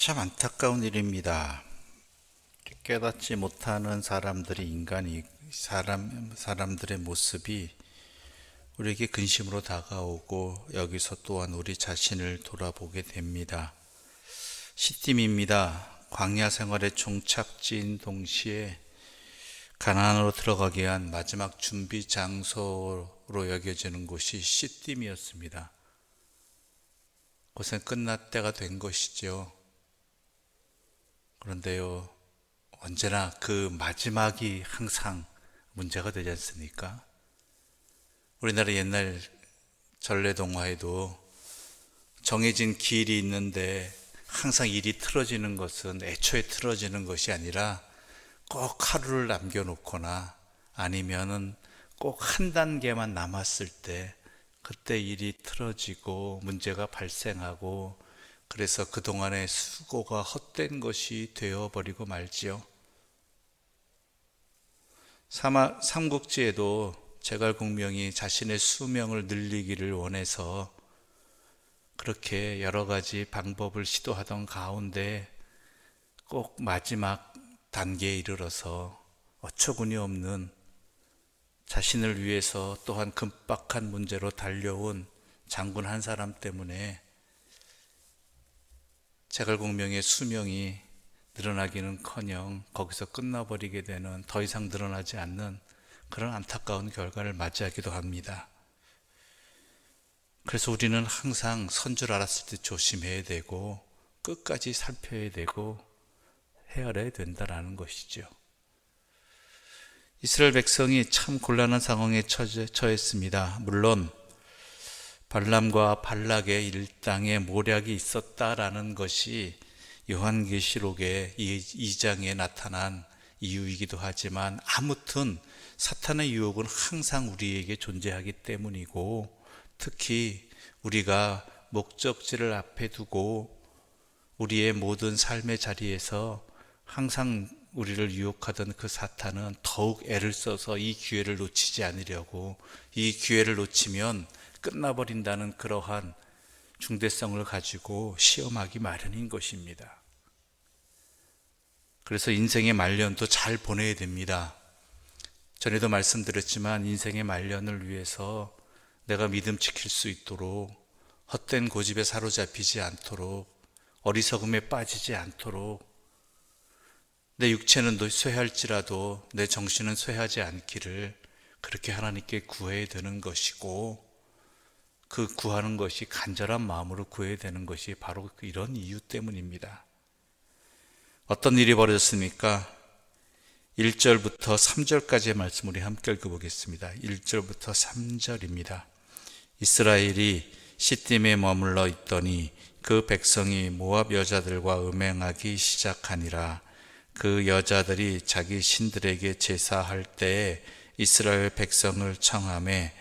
참 안타까운 일입니다. 깨닫지 못하는 사람들의 모습이 우리에게 근심으로 다가오고 여기서 또한 우리 자신을 돌아보게 됩니다. 시딤입니다. 광야 생활의 종착지인 동시에 가나안으로 들어가기 위한 마지막 준비 장소로 여겨지는 곳이 시딤이었습니다. 고생 끝날 때가 된 것이죠. 그런데요, 언제나 그 마지막이 항상 문제가 되지 않습니까? 우리나라 옛날 전래동화에도 정해진 길이 있는데 항상 일이 틀어지는 것은 애초에 틀어지는 것이 아니라 꼭 하루를 남겨놓거나 아니면은 꼭 한 단계만 남았을 때 그때 일이 틀어지고 문제가 발생하고 그래서 그동안의 수고가 헛된 것이 되어버리고 말지요. 삼국지에도 제갈공명이 자신의 수명을 늘리기를 원해서 그렇게 여러 가지 방법을 시도하던 가운데 꼭 마지막 단계에 이르러서 어처구니 없는 자신을 위해서 또한 급박한 문제로 달려온 장군 한 사람 때문에 제갈공명의 수명이 늘어나기는커녕 거기서 끝나버리게 되는, 더 이상 늘어나지 않는 그런 안타까운 결과를 맞이하기도 합니다. 그래서 우리는 항상 선 줄 알았을 때 조심해야 되고 끝까지 살펴야 되고 헤아려야 된다는 것이죠. 이스라엘 백성이 참 곤란한 상황에 처했습니다. 물론 발람과 발락의 일당에 모략이 있었다라는 것이 요한계시록의 2장에 나타난 이유이기도 하지만 아무튼 사탄의 유혹은 항상 우리에게 존재하기 때문이고, 특히 우리가 목적지를 앞에 두고 우리의 모든 삶의 자리에서 항상 우리를 유혹하던 그 사탄은 더욱 애를 써서 이 기회를 놓치지 않으려고, 이 기회를 놓치면 끝나버린다는 그러한 중대성을 가지고 시험하기 마련인 것입니다. 그래서 인생의 말년도 잘 보내야 됩니다. 전에도 말씀드렸지만 인생의 말년을 위해서 내가 믿음 지킬 수 있도록, 헛된 고집에 사로잡히지 않도록, 어리석음에 빠지지 않도록, 내 육체는 쇠할지라도 내 정신은 쇠하지 않기를 그렇게 하나님께 구해야 되는 것이고, 그 구하는 것이 간절한 마음으로 구해야 되는 것이 바로 이런 이유 때문입니다. 어떤 일이 벌어졌습니까? 1절부터 3절까지의 말씀 우리 함께 읽어보겠습니다. 1절부터 3절입니다. 이스라엘이 시딤에 머물러 있더니 그 백성이 모압 여자들과 음행하기 시작하니라. 그 여자들이 자기 신들에게 제사할 때에 이스라엘 백성을 청하매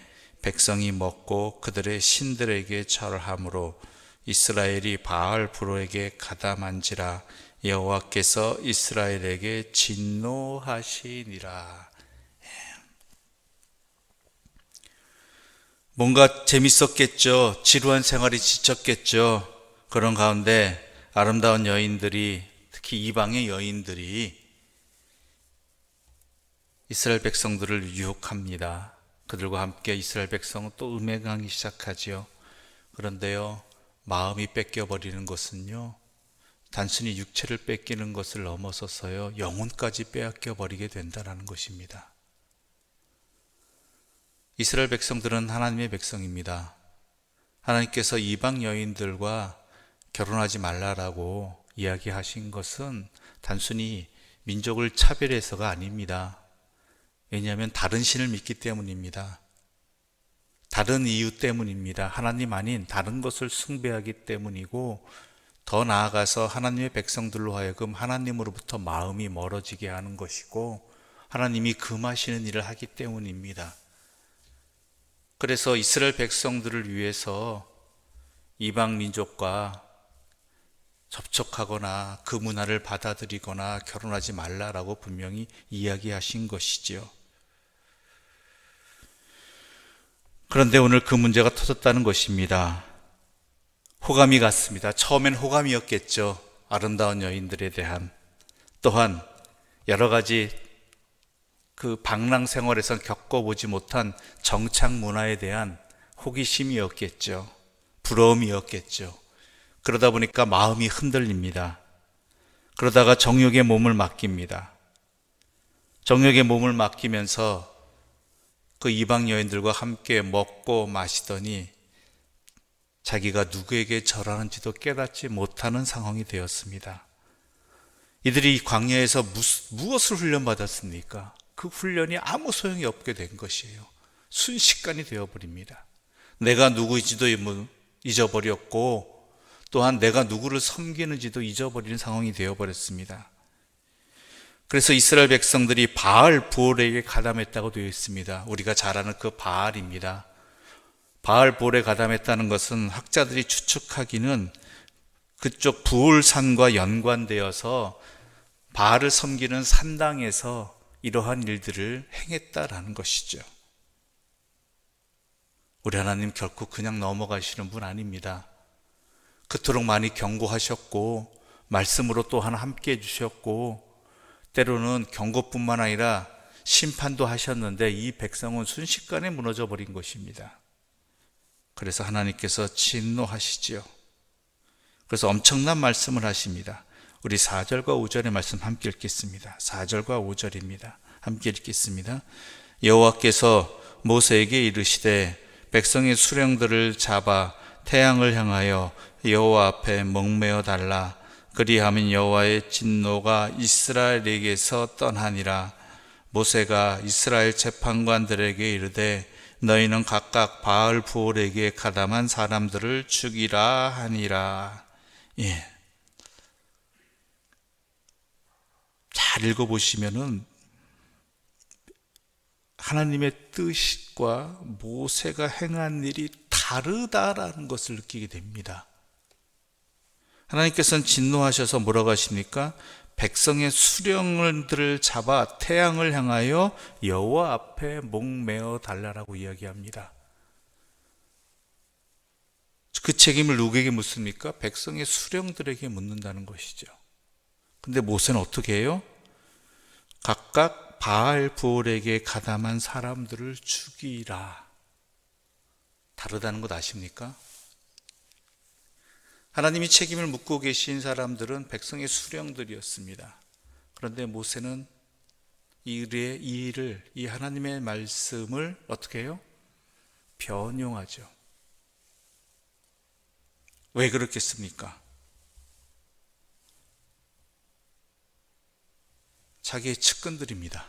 백성이 먹고 그들의 신들에게 절함으로 이스라엘이 바알 브로에게 가담한지라. 여호와께서 이스라엘에게 진노하시니라. 뭔가 재밌었겠죠. 지루한 생활이 지쳤겠죠. 그런 가운데 아름다운 여인들이, 특히 이방의 여인들이 이스라엘 백성들을 유혹합니다. 그들과 함께 이스라엘 백성은 또 음행하기 시작하지요. 그런데요, 마음이 뺏겨버리는 것은요, 단순히 육체를 뺏기는 것을 넘어서서요, 영혼까지 빼앗겨버리게 된다는 것입니다. 이스라엘 백성들은 하나님의 백성입니다. 하나님께서 이방 여인들과 결혼하지 말라라고 이야기하신 것은 단순히 민족을 차별해서가 아닙니다. 왜냐하면 다른 신을 믿기 때문입니다. 다른 이유 때문입니다. 하나님 아닌 다른 것을 숭배하기 때문이고, 더 나아가서 하나님의 백성들로 하여금 하나님으로부터 마음이 멀어지게 하는 것이고, 하나님이 금하시는 일을 하기 때문입니다. 그래서 이스라엘 백성들을 위해서 이방 민족과 접촉하거나 그 문화를 받아들이거나 결혼하지 말라라고 분명히 이야기하신 것이지요. 그런데 오늘 그 문제가 터졌다는 것입니다. 호감이 갔습니다. 처음엔 호감이었겠죠. 아름다운 여인들에 대한, 또한 여러 가지 그 방랑 생활에서 겪어보지 못한 정착 문화에 대한 호기심이었겠죠. 부러움이었겠죠. 그러다 보니까 마음이 흔들립니다. 그러다가 정욕의 몸을 맡깁니다. 정욕의 몸을 맡기면서 그 이방 여인들과 함께 먹고 마시더니 자기가 누구에게 절하는지도 깨닫지 못하는 상황이 되었습니다. 이들이 광야에서 무엇을 훈련받았습니까? 그 훈련이 아무 소용이 없게 된 것이에요. 순식간이 되어버립니다. 내가 누구인지도 잊어버렸고, 또한 내가 누구를 섬기는지도 잊어버리는 상황이 되어버렸습니다. 그래서 이스라엘 백성들이 바알 부올에게 가담했다고 되어 있습니다. 우리가 잘 아는 그 바알입니다. 바알 부올에 가담했다는 것은 학자들이 추측하기는 그쪽 부올산과 연관되어서 바알을 섬기는 산당에서 이러한 일들을 행했다라는 것이죠. 우리 하나님 결코 그냥 넘어가시는 분 아닙니다. 그토록 많이 경고하셨고 말씀으로 또한 함께 해주셨고 때로는 경고뿐만 아니라 심판도 하셨는데 이 백성은 순식간에 무너져 버린 것입니다. 그래서 하나님께서 진노하시지요. 그래서 엄청난 말씀을 하십니다. 우리 4절과 5절의 말씀 함께 읽겠습니다. 4절과 5절입니다. 함께 읽겠습니다. 여호와께서 모세에게 이르시되 백성의 수령들을 잡아 태양을 향하여 여호와 앞에 목매어 달라. 그리하면 여호와의 진노가 이스라엘에게서 떠나니라. 모세가 이스라엘 재판관들에게 이르되 너희는 각각 바알 부올에게 가담한 사람들을 죽이라 하니라. 잘 읽어보시면은 하나님의 뜻과 모세가 행한 일이 다르다라는 것을 느끼게 됩니다. 하나님께서는 진노하셔서 뭐라고 하십니까? 백성의 수령들을 잡아 태양을 향하여 여호와 앞에 목매어 달라라고 이야기합니다. 그 책임을 누구에게 묻습니까? 백성의 수령들에게 묻는다는 것이죠. 근데 모세는 어떻게 해요? 각각 바알 부올에게 가담한 사람들을 죽이라. 다르다는 것 아십니까? 하나님이 책임을 묻고 계신 사람들은 백성의 수령들이었습니다. 그런데 모세는 이 하나님의 말씀을 어떻게 해요? 변용하죠. 왜 그렇겠습니까? 자기의 측근들입니다.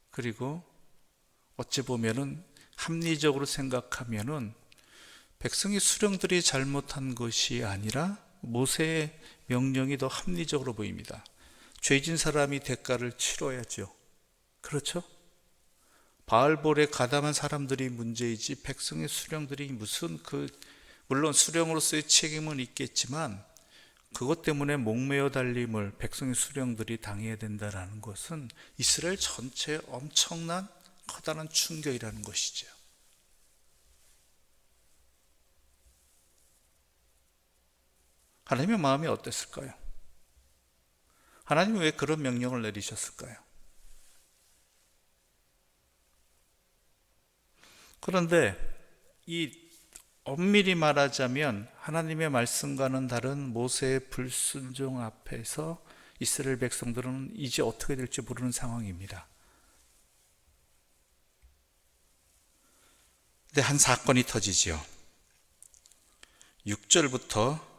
그리고 어찌 보면은 합리적으로 생각하면은 백성의 수령들이 잘못한 것이 아니라 모세의 명령이 더 합리적으로 보입니다. 죄진 사람이 대가를 치러야죠. 그렇죠? 바알볼에 가담한 사람들이 문제이지 백성의 수령들이 무슨 물론 수령으로서의 책임은 있겠지만 그것 때문에 목매어 달림을 백성의 수령들이 당해야 된다는 것은 이스라엘 전체에 엄청난 커다란 충격이라는 것이죠. 하나님의 마음이 어땠을까요? 하나님이 왜 그런 명령을 내리셨을까요? 그런데 엄밀히 말하자면 하나님의 말씀과는 다른 모세의 불순종 앞에서 이스라엘 백성들은 이제 어떻게 될지 모르는 상황입니다. 근데 한 사건이 터지지요. 6절부터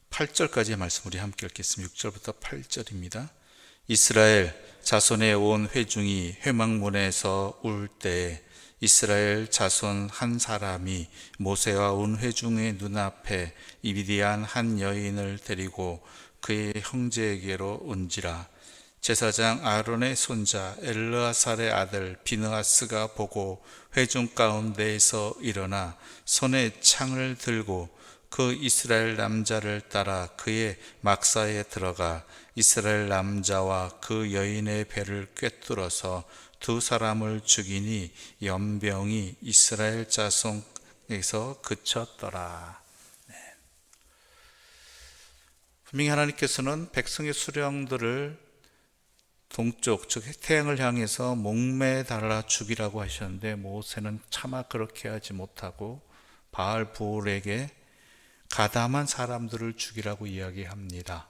8절까지의 말씀 우리 함께 읽겠습니다. 6절부터 8절입니다. 이스라엘 자손의 온 회중이 회막문에서 울 때에 이스라엘 자손 한 사람이 모세와 온 회중의 눈앞에 미디안 한 여인을 데리고 그의 형제에게로 온지라. 제사장 아론의 손자 엘르아살의 아들 비느하스가 보고 회중 가운데에서 일어나 손에 창을 들고 그 이스라엘 남자를 따라 그의 막사에 들어가 이스라엘 남자와 그 여인의 배를 꿰뚫어서 두 사람을 죽이니 연병이 이스라엘 자손에서 그쳤더라. 분명히 하나님께서는 백성의 수령들을 동쪽, 즉 태양을 향해서 목매에 달아 죽이라고 하셨는데 모세는 차마 그렇게 하지 못하고 바알 부올에게 가담한 사람들을 죽이라고 이야기합니다.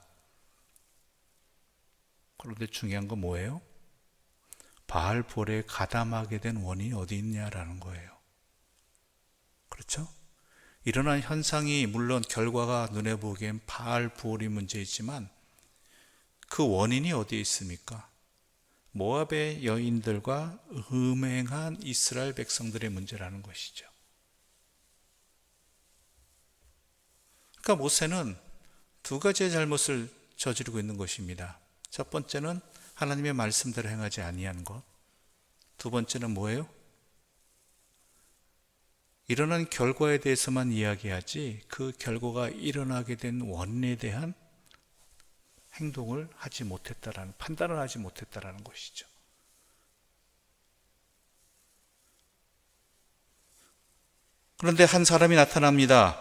그런데 중요한 건 뭐예요? 바알 부올에 가담하게 된 원인이 어디 있냐라는 거예요. 그렇죠? 일어난 현상이 물론 결과가 눈에 보기엔 바알 부올이 문제이지만 그 원인이 어디에 있습니까? 모압의 여인들과 음행한 이스라엘 백성들의 문제라는 것이죠. 그러니까 모세는 두 가지의 잘못을 저지르고 있는 것입니다. 첫 번째는 하나님의 말씀대로 행하지 아니한 것. 두 번째는 뭐예요? 일어난 결과에 대해서만 이야기하지 그 결과가 일어나게 된 원인에 대한 행동을 하지 못했다라는, 판단을 하지 못했다라는 것이죠. 그런데 한 사람이 나타납니다.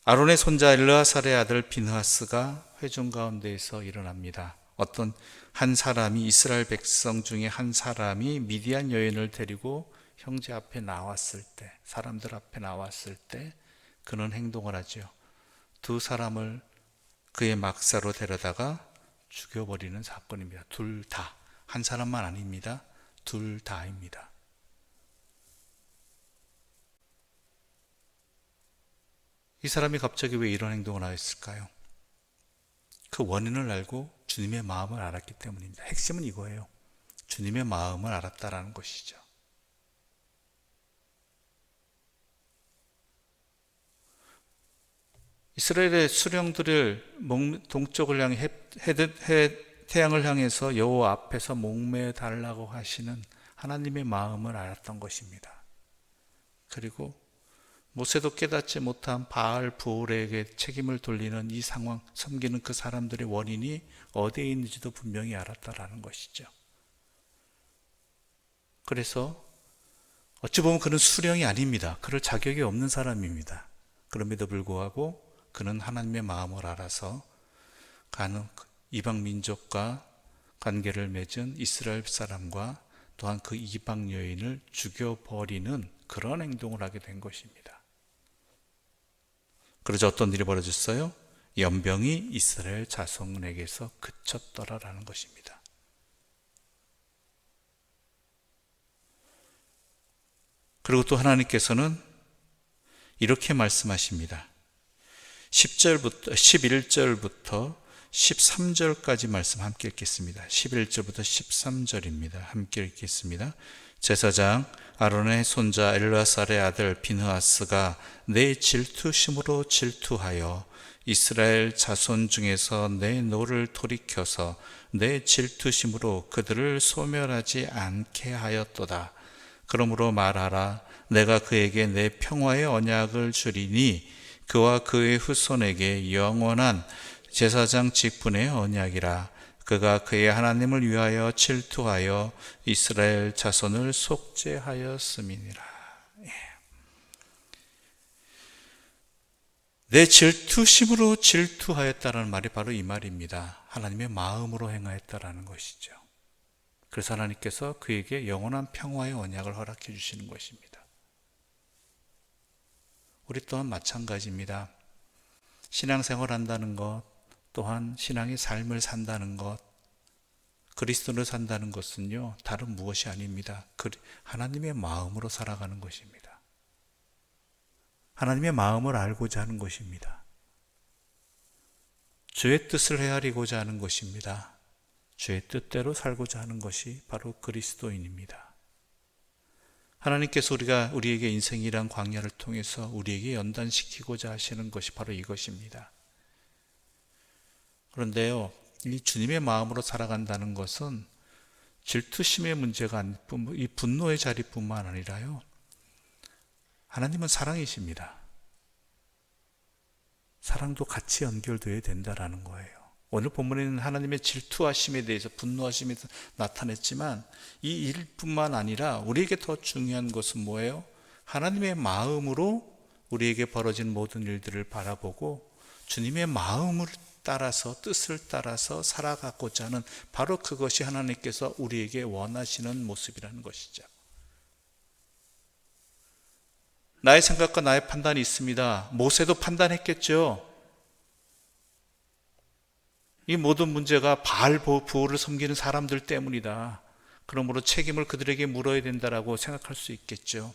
아론의 손자 엘르아살의 아들 비느하스가 회중 가운데에서 일어납니다. 어떤 한 사람이, 이스라엘 백성 중에 한 사람이 미디안 여인을 데리고 형제 앞에 나왔을 때, 사람들 앞에 나왔을 때 그는 행동을 하죠. 두 사람을 그의 막사로 데려다가 죽여버리는 사건입니다. 둘 다. 한 사람만 아닙니다. 둘 다입니다. 이 사람이 갑자기 왜 이런 행동을 하였을까요? 그 원인을 알고 주님의 마음을 알았기 때문입니다. 핵심은 이거예요. 주님의 마음을 알았다라는 것이죠. 이스라엘의 수령들을 동쪽을 향해 태양을 향해서 여호와 앞에서 목매어 달라고 하시는 하나님의 마음을 알았던 것입니다. 그리고 모세도 깨닫지 못한 바알 부올에게 책임을 돌리는 이 상황, 섬기는 그 사람들의 원인이 어디에 있는지도 분명히 알았다라는 것이죠. 그래서 어찌 보면 그는 수령이 아닙니다. 그럴 자격이 없는 사람입니다. 그럼에도 불구하고 그는 하나님의 마음을 알아서 가는 이방 민족과 관계를 맺은 이스라엘 사람과 또한 그 이방 여인을 죽여버리는 그런 행동을 하게 된 것입니다. 그러자 어떤 일이 벌어졌어요? 연병이 이스라엘 자손에게서 그쳤더라라는 것입니다. 그리고 또 하나님께서는 이렇게 말씀하십니다. 11절부터 13절까지 말씀 함께 읽겠습니다. 11절부터 13절입니다. 함께 읽겠습니다. 제사장 아론의 손자 엘르아살의 아들 비느하스가 내 질투심으로 질투하여 이스라엘 자손 중에서 내 노를 돌이켜서 내 질투심으로 그들을 소멸하지 않게 하였도다. 그러므로 말하라. 내가 그에게 내 평화의 언약을 주리니 그와 그의 후손에게 영원한 제사장 직분의 언약이라. 그가 그의 하나님을 위하여 질투하여 이스라엘 자손을 속죄하였음이니라. 내 질투심으로 질투하였다는 말이 바로 이 말입니다. 하나님의 마음으로 행하였다라는 것이죠. 그래서 하나님께서 그에게 영원한 평화의 언약을 허락해 주시는 것입니다. 우리 또한 마찬가지입니다. 신앙생활 한다는 것, 또한 신앙의 삶을 산다는 것, 그리스도를 산다는 것은요, 다른 무엇이 아닙니다. 하나님의 마음으로 살아가는 것입니다. 하나님의 마음을 알고자 하는 것입니다. 주의 뜻을 헤아리고자 하는 것입니다. 주의 뜻대로 살고자 하는 것이 바로 그리스도인입니다. 하나님께서 우리에게 인생이란 광야를 통해서 우리에게 연단시키고자 하시는 것이 바로 이것입니다. 그런데요, 이 주님의 마음으로 살아간다는 것은 질투심의 문제가 아니고 이 분노의 자리뿐만 아니라요, 하나님은 사랑이십니다. 사랑도 같이 연결되어야 된다라는 거예요. 오늘 본문에는 하나님의 질투하심에 대해서, 분노하심에 대해서 나타냈지만 이 일뿐만 아니라 우리에게 더 중요한 것은 뭐예요? 하나님의 마음으로 우리에게 벌어진 모든 일들을 바라보고 주님의 마음을 따라서 뜻을 따라서 살아가고자 하는 바로 그것이 하나님께서 우리에게 원하시는 모습이라는 것이죠. 나의 생각과 나의 판단이 있습니다. 모세도 판단했겠죠. 이 모든 문제가 바알 부호를 섬기는 사람들 때문이다. 그러므로 책임을 그들에게 물어야 된다라고 생각할 수 있겠죠.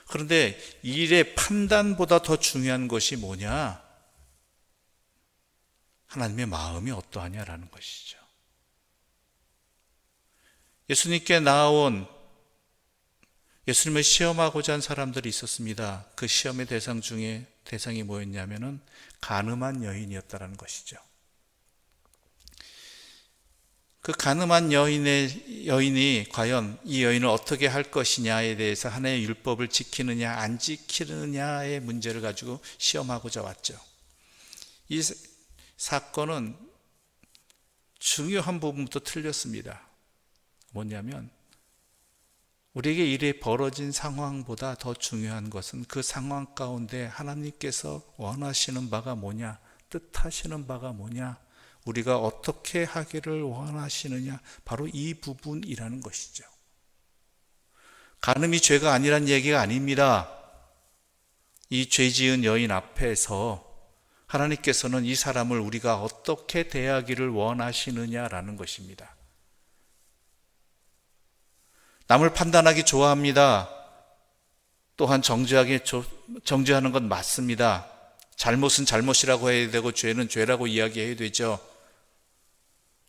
그런데 일의 판단보다 더 중요한 것이 뭐냐? 하나님의 마음이 어떠하냐라는 것이죠. 예수님께 나온 예수님을 시험하고자 한 사람들이 있었습니다. 그 시험의 대상이 뭐였냐면은 간음한 여인이었다라는 것이죠. 그 간음한 여인이 과연 이 여인을 어떻게 할 것이냐에 대해서 하나님의 율법을 지키느냐 안 지키느냐의 문제를 가지고 시험하고자 왔죠. 이 사건은 중요한 부분부터 틀렸습니다. 뭐냐면 우리에게 일이 벌어진 상황보다 더 중요한 것은 그 상황 가운데 하나님께서 원하시는 바가 뭐냐, 뜻하시는 바가 뭐냐, 우리가 어떻게 하기를 원하시느냐, 바로 이 부분이라는 것이죠. 간음이 죄가 아니란 얘기가 아닙니다. 이 죄 지은 여인 앞에서 하나님께서는 이 사람을 우리가 어떻게 대하기를 원하시느냐라는 것입니다. 남을 판단하기 좋아합니다. 또한 정죄하는 건 맞습니다. 잘못은 잘못이라고 해야 되고 죄는 죄라고 이야기해야 되죠.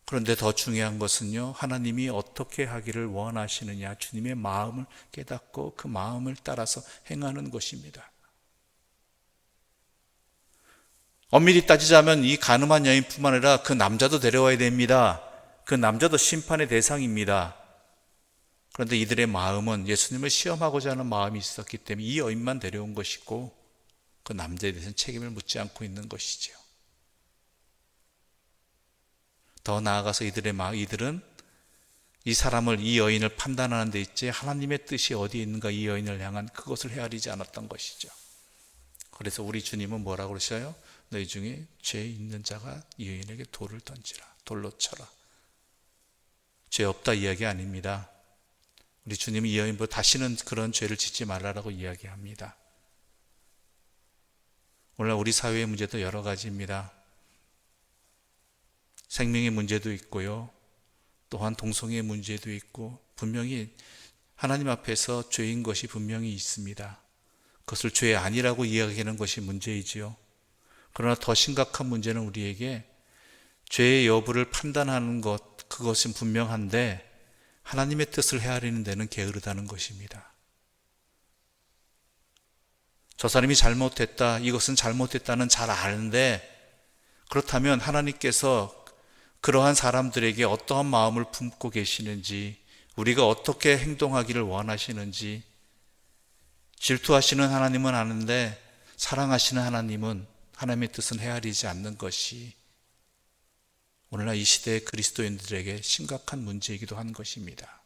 그런데 더 중요한 것은요, 하나님이 어떻게 하기를 원하시느냐, 주님의 마음을 깨닫고 그 마음을 따라서 행하는 것입니다. 엄밀히 따지자면 이 간음한 여인뿐만 아니라 그 남자도 데려와야 됩니다. 그 남자도 심판의 대상입니다. 그런데 이들의 마음은 예수님을 시험하고자 하는 마음이 있었기 때문에 이 여인만 데려온 것이고 그 남자에 대해서는 책임을 묻지 않고 있는 것이죠. 더 나아가서 이들은 이 사람을, 이 여인을 판단하는 데 있지 하나님의 뜻이 어디에 있는가 이 여인을 향한 그것을 헤아리지 않았던 것이죠. 그래서 우리 주님은 뭐라고 그러셔요? 너희 중에 죄 있는 자가 이 여인에게 돌을 던지라, 돌로 쳐라. 죄 없다 이야기 아닙니다. 우리 주님은 이 여인보다 다시는 그런 죄를 짓지 말라라고 이야기합니다. 오늘날 우리 사회의 문제도 여러 가지입니다. 생명의 문제도 있고요. 또한 동성애의 문제도 있고 분명히 하나님 앞에서 죄인 것이 분명히 있습니다. 그것을 죄 아니라고 이야기하는 것이 문제이지요. 그러나 더 심각한 문제는 우리에게 죄의 여부를 판단하는 것, 그것은 분명한데 하나님의 뜻을 헤아리는 데는 게으르다는 것입니다. 저 사람이 잘못했다, 이것은 잘못했다는 잘 아는데 그렇다면 하나님께서 그러한 사람들에게 어떠한 마음을 품고 계시는지, 우리가 어떻게 행동하기를 원하시는지, 질투하시는 하나님은 아는데 사랑하시는 하나님은 하나님의 뜻은 헤아리지 않는 것이 오늘날 이 시대의 그리스도인들에게 심각한 문제이기도 한 것입니다.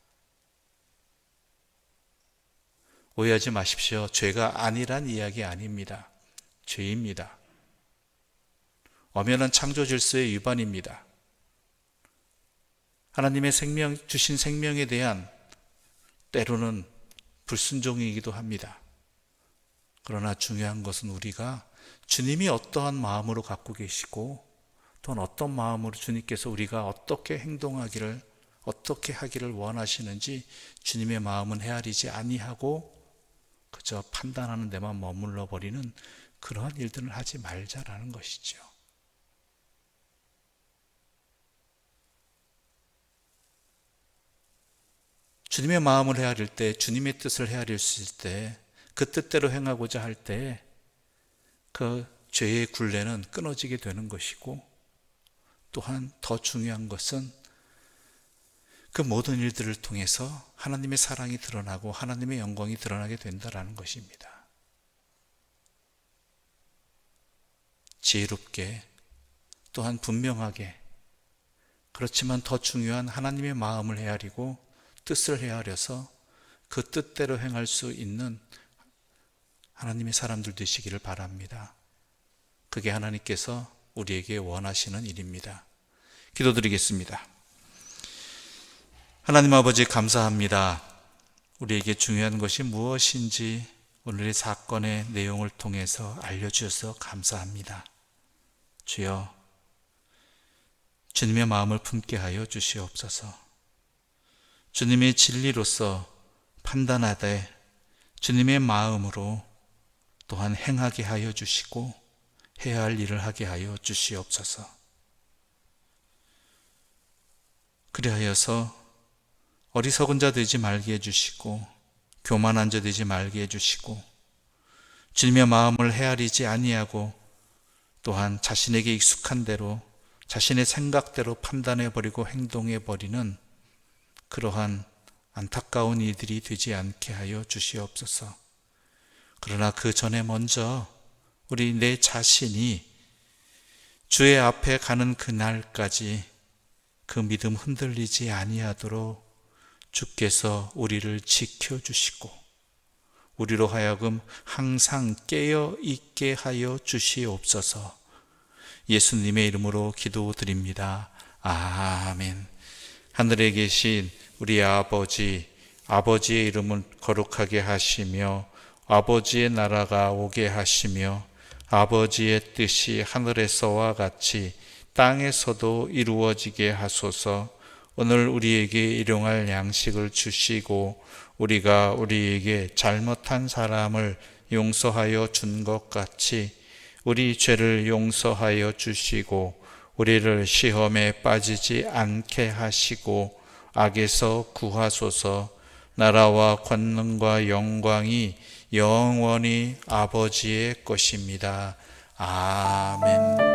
오해하지 마십시오. 죄가 아니란 이야기 아닙니다. 죄입니다. 엄연한 창조 질서의 위반입니다. 하나님의 주신 생명에 대한 때로는 불순종이기도 합니다. 그러나 중요한 것은 우리가 주님이 어떠한 마음으로 갖고 계시고 또한 어떤 마음으로 주님께서 우리가 어떻게 행동하기를, 어떻게 하기를 원하시는지 주님의 마음은 헤아리지 아니하고 그저 판단하는 데만 머물러 버리는 그러한 일들을 하지 말자라는 것이죠. 주님의 마음을 헤아릴 때, 주님의 뜻을 헤아릴 수 있을 때, 그 뜻대로 행하고자 할 때 그 죄의 굴레는 끊어지게 되는 것이고, 또한 더 중요한 것은 그 모든 일들을 통해서 하나님의 사랑이 드러나고 하나님의 영광이 드러나게 된다는 것입니다. 지혜롭게, 또한 분명하게, 그렇지만 더 중요한 하나님의 마음을 헤아리고 뜻을 헤아려서 그 뜻대로 행할 수 있는 하나님의 사람들 되시기를 바랍니다. 그게 하나님께서 우리에게 원하시는 일입니다. 기도드리겠습니다. 하나님 아버지, 감사합니다. 우리에게 중요한 것이 무엇인지 오늘의 사건의 내용을 통해서 알려주셔서 감사합니다. 주여, 주님의 마음을 품게 하여 주시옵소서. 주님의 진리로서 판단하되 주님의 마음으로 또한 행하게 하여 주시고 해야 할 일을 하게 하여 주시옵소서. 그리하여서 어리석은 자 되지 말게 해주시고 교만한 자 되지 말게 해주시고 주님의 마음을 헤아리지 아니하고 또한 자신에게 익숙한 대로 자신의 생각대로 판단해버리고 행동해버리는 그러한 안타까운 이들이 되지 않게 하여 주시옵소서. 그러나 그 전에 먼저 우리 내 자신이 주의 앞에 가는 그날까지 그 믿음 흔들리지 아니하도록 주께서 우리를 지켜주시고 우리로 하여금 항상 깨어 있게 하여 주시옵소서. 예수님의 이름으로 기도드립니다. 아멘. 하늘에 계신 우리 아버지, 아버지의 이름을 거룩하게 하시며 아버지의 나라가 오게 하시며 아버지의 뜻이 하늘에서와 같이 땅에서도 이루어지게 하소서. 오늘 우리에게 일용할 양식을 주시고 우리가 우리에게 잘못한 사람을 용서하여 준 것 같이 우리 죄를 용서하여 주시고 우리를 시험에 빠지지 않게 하시고 악에서 구하소서. 나라와 권능과 영광이 영원히 아버지의 것입니다. 아멘.